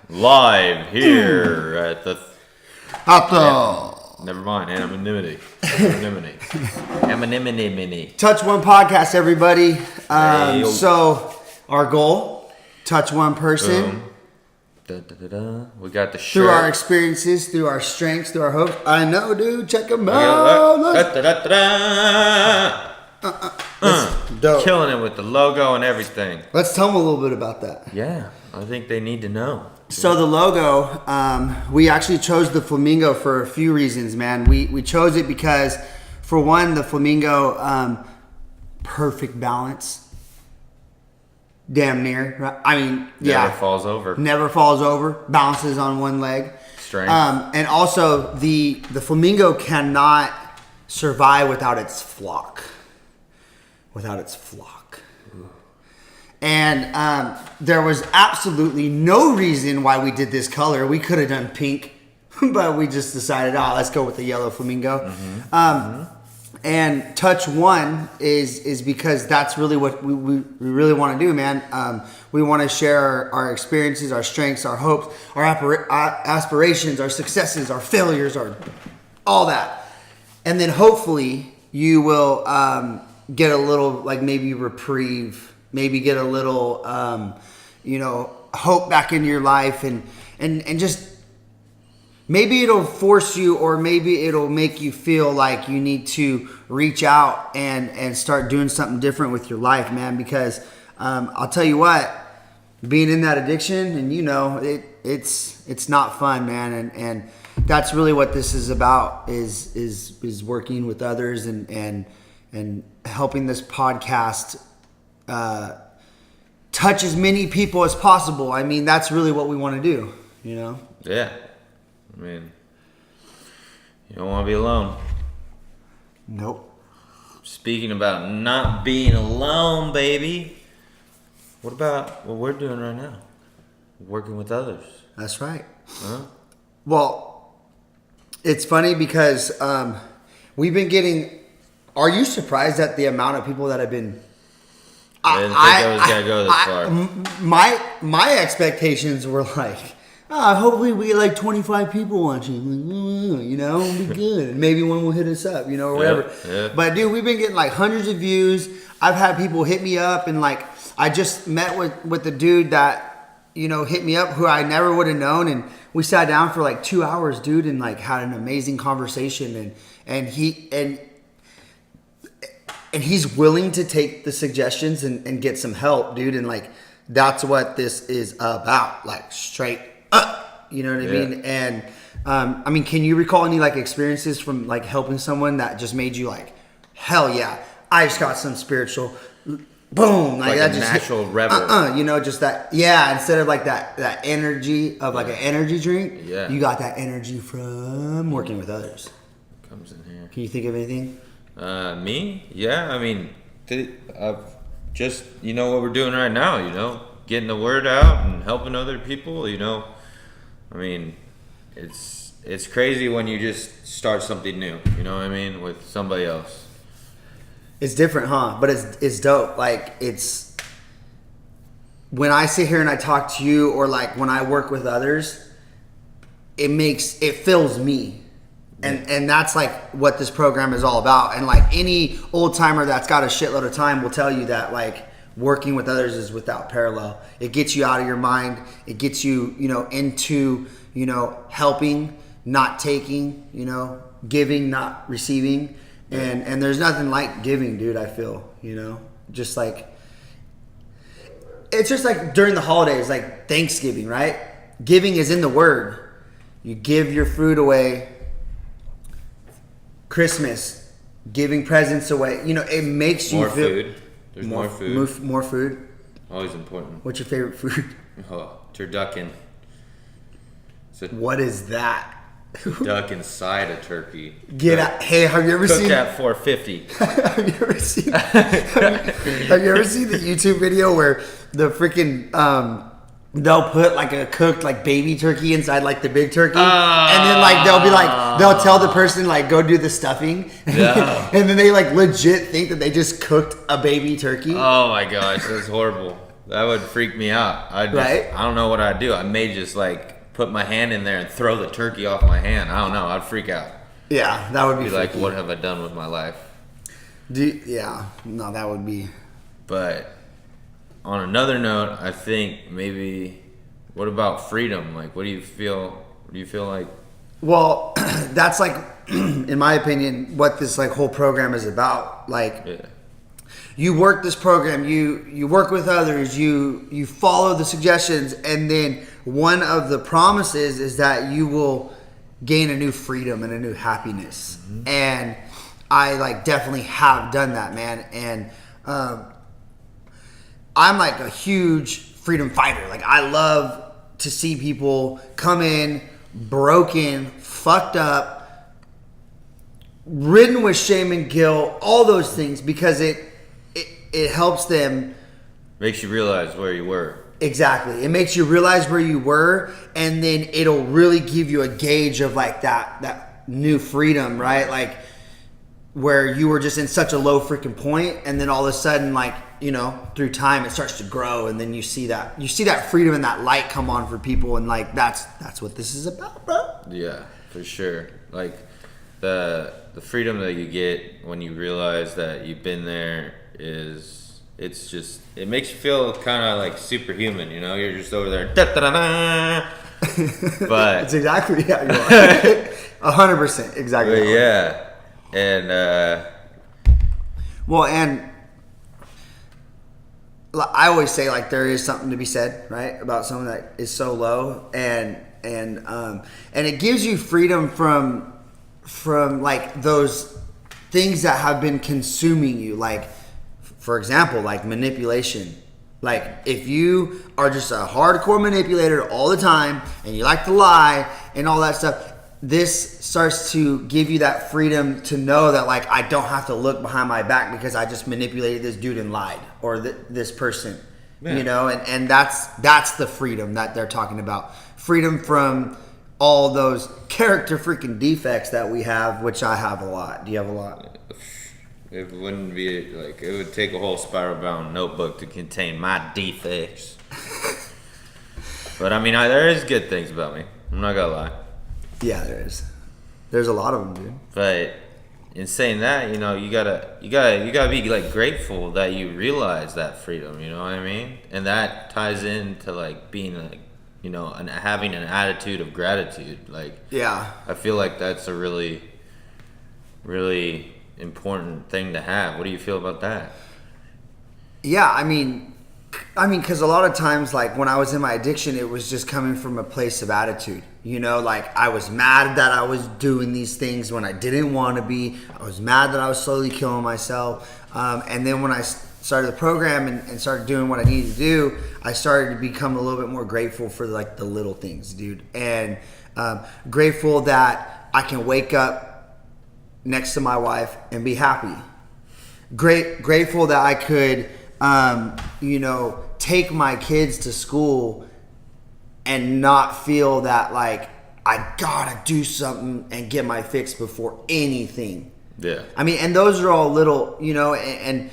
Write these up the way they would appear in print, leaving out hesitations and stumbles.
Live here at the... Never mind. Anonymity. TouchOne podcast, everybody. So, our goal, touch one person. We got the shirt. Through our experiences, through our strengths, through our hopes. I know, dude. Check them out. Dope. Killing it with the logo and everything. Let's tell them a little bit about that. Yeah, I think they need to know. So the logo, we actually chose the flamingo for a few reasons, man. We chose it because, for one, the flamingo, perfect balance. Damn near. I mean, Never falls over. Never falls over. Bounces on one leg. Strength. And also, the flamingo cannot survive without its flock. And there was absolutely no reason why we did this color. We could have done pink, but we just decided, let's go with the yellow flamingo. And TouchOne is because that's really what we really want to do, man. We want to share our experiences, our strengths, our hopes, our aspirations, our successes, our failures, all that. And then hopefully you will get a little, like, maybe reprieve, maybe get a little, hope back into your life, and just maybe it'll force you, or maybe it'll make you feel like you need to reach out and start doing something different with your life, man. Because I'll tell you what, being in that addiction, and it's not fun, man. And that's really what this is about, is working with others and helping this podcast touch as many people as possible. I mean, that's really what we want to do, Yeah. I mean, you don't want to be alone. Nope. Speaking about not being alone, baby, what about what we're doing right now? Working with others. That's right. Huh? Well, it's funny because we've been getting... Are you surprised at the amount of people that have been... I didn't think I was going to go this far. My expectations were like, hopefully we get like 25 people watching. We'll be good. Maybe one will hit us up, or whatever. Yeah. But dude, we've been getting like hundreds of views. I've had people hit me up, and like I just met with the dude that, hit me up, who I never would have known. And we sat down for like 2 hours, dude, and like had an amazing conversation. And he's willing to take the suggestions and get some help, dude. And like, that's what this is about. Like, straight up, you know what I mean? And, can you recall any like experiences from like helping someone that just made you like, hell yeah, I just got some spiritual boom. Like that a just natural rebel. just that. Yeah. Instead of like that energy of like an energy drink, you got that energy from working with others. Comes in here. Can you think of anything? Me? Yeah, I've just, what we're doing right now, getting the word out and helping other people, it's crazy when you just start something new, with somebody else. It's different, huh? But it's dope. Like, it's, when I sit here and I talk to you, or like when I work with others, it fills me. And that's like what this program is all about. And like any old timer that's got a shitload of time will tell you that like working with others is without parallel. It gets you out of your mind. It gets you, into, helping, not taking, giving, not receiving. And there's nothing like giving, dude, I feel, just like, it's just like during the holidays, like Thanksgiving, right? Giving is in the word. You give your food away. Christmas, giving presents away. It makes you more feel... food. There's more food. More food. Always important. What's your favorite food? Oh, turducken. What is that? Duck inside a turkey. Get out. Hey, have you ever seen... Cooked at 450. Have you ever seen the YouTube video where the freaking... they'll put like a cooked like baby turkey inside like the big turkey, and then like they'll tell the person like go do the stuffing, and then they like legit think that they just cooked a baby turkey. Oh my gosh, that's horrible. That would freak me out. I don't know what I'd do. I may just like put my hand in there and throw the turkey off my hand. I don't know. I'd freak out. Yeah, that would be like, what have I done with my life? No, that would be. But on another note, I think maybe, what about freedom? Like, what do you feel? What do you feel like? Well, that's like, in my opinion, what this like whole program is about. Like, you work this program, you work with others, you follow the suggestions, and then one of the promises is that you will gain a new freedom and a new happiness. Mm-hmm. And I like definitely have done that, man. And I'm like a huge freedom fighter. Like, I love to see people come in broken, fucked up, ridden with shame and guilt, all those things, because it helps them. Makes you realize where you were. Exactly. It makes you realize where you were, and then it'll really give you a gauge of like that new freedom, right? Like, where you were just in such a low freaking point, and then all of a sudden, like, you know, through time it starts to grow, and then you see that freedom and that light come on for people, and like that's what this is about, bro. Yeah, for sure. Like the freedom that you get when you realize that you've been there it makes you feel kind of like superhuman, you know? You're just over there, da-da-da-da. But it's exactly, yeah, you are 100% exactly. But yeah, and well, and I always say, like, there is something to be said, right, about someone that is so low, and it gives you freedom from like those things that have been consuming you, like, for example, like manipulation. Like, if you are just a hardcore manipulator all the time and you like to lie and all that stuff, this starts to give you that freedom to know that, like, I don't have to look behind my back because I just manipulated this dude and lied, or this person, you know, and that's the freedom that they're talking about. Freedom from all those character freaking defects that we have, which I have a lot. Do you have a lot? It wouldn't be like, it would take a whole spiral bound notebook to contain my defects. But I mean, there is good things about me. I'm not gonna lie. Yeah, there is. There's a lot of them, dude. But in saying that, you know, you gotta be like grateful that you realize that freedom. You know what I mean? And that ties into like being like, you know, and having an attitude of gratitude. Like, yeah, I feel like that's a really, really important thing to have. What do you feel about that? Yeah, I mean, because a lot of times, like, when I was in my addiction, it was just coming from a place of attitude. You know, like, I was mad that I was doing these things when I didn't want to be. I was mad that I was slowly killing myself. And then when I started the program and started doing what I needed to do, I started to become a little bit more grateful for, like, the little things, dude. And grateful that I can wake up next to my wife and be happy. Grateful that I could, you know, take my kids to school and not feel that, like, I gotta do something and get my fix before anything. Yeah. I mean, and those are all little, you know, and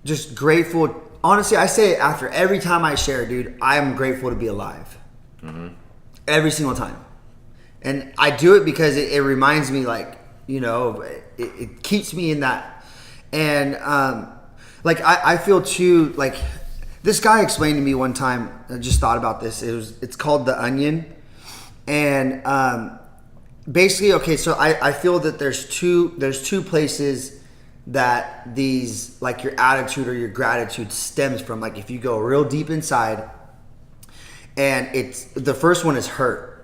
just grateful. Honestly, I say it after every time I share, dude, I am grateful to be alive. Mm-hmm. Every single time. And I do it because it reminds me, like, you know, it keeps me in that. And like, I feel too, like, this guy explained to me one time, I just thought about this, it's called The Onion. And basically, okay, so I feel that there's two places that these, like, your attitude or your gratitude stems from. Like, if you go real deep inside, and it's, the first one is hurt.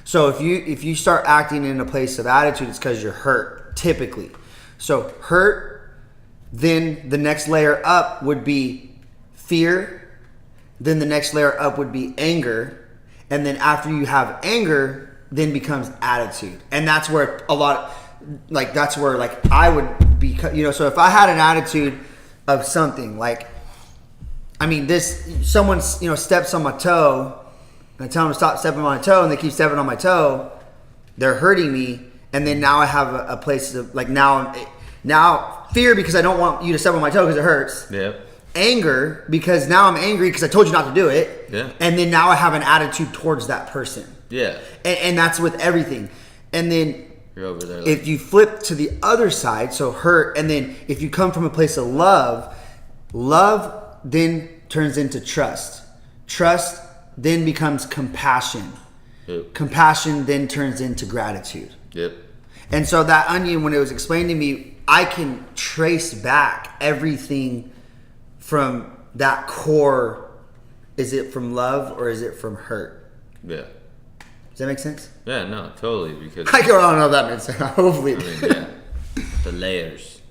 So if you start acting in a place of attitude, it's because you're hurt, typically. So hurt, then the next layer up would be fear, then the next layer up would be anger, and then after you have anger, then becomes attitude. And that's where that's where I would be, you know, so if I had an attitude of something, like, I mean, someone's, you know, steps on my toe, and I tell them to stop stepping on my toe, and they keep stepping on my toe, they're hurting me, and then now I have a place of, like, now fear because I don't want you to step on my toe because it hurts. Yep. anger because now I'm angry because I told you not to do it. Yeah. And then now I have an attitude towards that person. Yeah. And that's with everything. And then You're over there. if you flip to the other side, so hurt, and then if you come from a place of love, love then turns into trust. Trust then becomes compassion. Yep. Compassion then turns into gratitude. Yep. And so that onion, when it was explained to me, I can trace back everything from that core. Is it from love or is it from hurt? Yeah. Does that make sense? Yeah, no, totally. Because I don't know if that makes sense. Hopefully. I mean, yeah, the layers.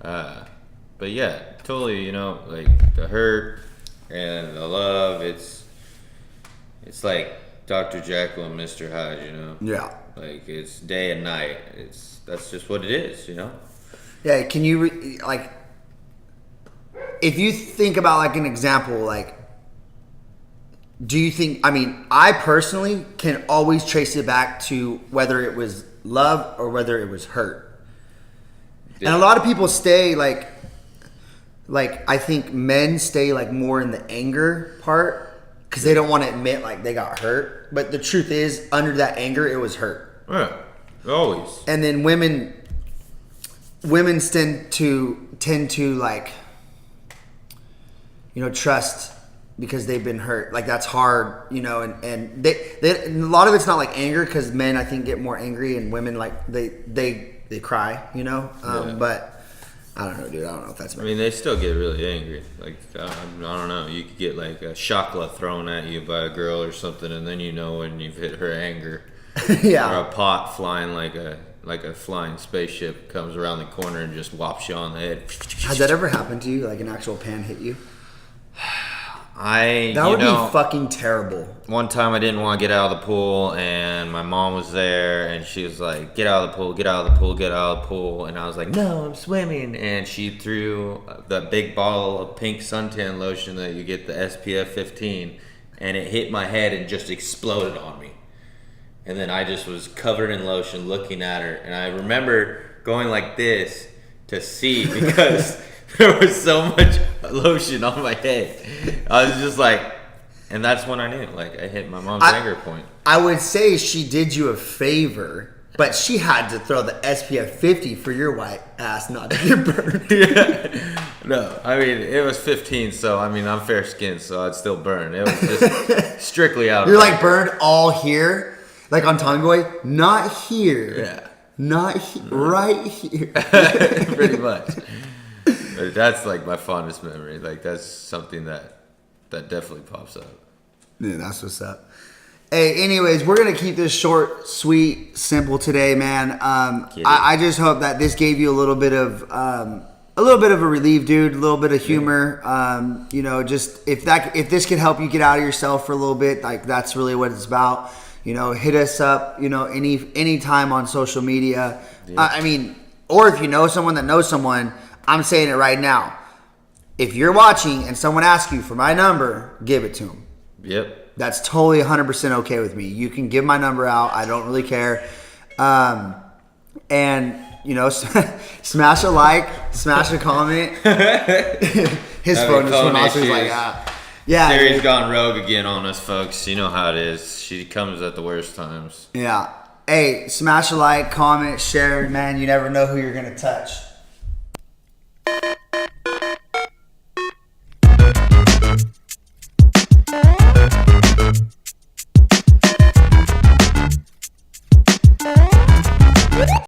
But yeah, totally. You know, like the hurt and the love. It's like Dr. Jekyll and Mr. Hyde. You know. Yeah. Like it's day and night. That's just what it is. You know. Yeah. Can you like, if you think about like an example, like, do you think? I mean, I personally can always trace it back to whether it was love or whether it was hurt. Yeah. And a lot of people stay like I think men stay like more in the anger part because they don't want to admit like they got hurt. But the truth is, under that anger, it was hurt. Yeah, always. And then women tend to like, you know, trust because they've been hurt. Like that's hard, you know. And they a lot of it's not like anger because men I think get more angry and women like they cry, you know. Yeah. But I don't know, dude. I don't know if that's. I mean, they still get really angry. Like I don't know. You could get like a shakla thrown at you by a girl or something, and then you know when you've hit her anger. Yeah. Or a pot flying like a flying spaceship comes around the corner and just whops you on the head. Has that ever happened to you? Like an actual pan hit you? That That would be fucking terrible. One time I didn't want to get out of the pool and my mom was there and she was like, get out of the pool, get out of the pool, get out of the pool. And I was like, no, I'm swimming. And she threw the big bottle of pink suntan lotion that you get, the SPF 15, and it hit my head and just exploded on me. And then I just was covered in lotion looking at her. And I remember going like this to see because there was so much lotion on my head. I was just like, and that's when I knew, like, I hit my mom's anger point. I would say she did you a favor, but she had to throw the SPF 50 for your white ass not to get burned. Yeah. No, I mean, it was 15, so, I mean, I'm fair skinned, so I'd still burn. It was just strictly out of You're like burned all here, like on Tommy Boy, not here. Yeah. Not right here. Pretty much. But that's like my fondest memory. Like that's something that definitely pops up. Yeah, that's what's up. Hey, anyways, we're gonna keep this short, sweet, simple today, man. I just hope that this gave you a little bit of a relief, dude. A little bit of humor. You know, just if this can help you get out of yourself for a little bit, like that's really what it's about. You know, hit us up. You know, any time on social media. Yeah. I mean, or if you know someone that knows someone. I'm saying it right now. If you're watching and someone asks you for my number, give it to them. Yep. That's totally 100% okay with me. You can give my number out. I don't really care. And, you know, smash a like, smash a comment. His phone just went off. He's like, yeah. Siri's gone rogue again on us, folks. You know how it is. She comes at the worst times. Yeah. Hey, smash a like, comment, share. Man, you never know who you're going to touch.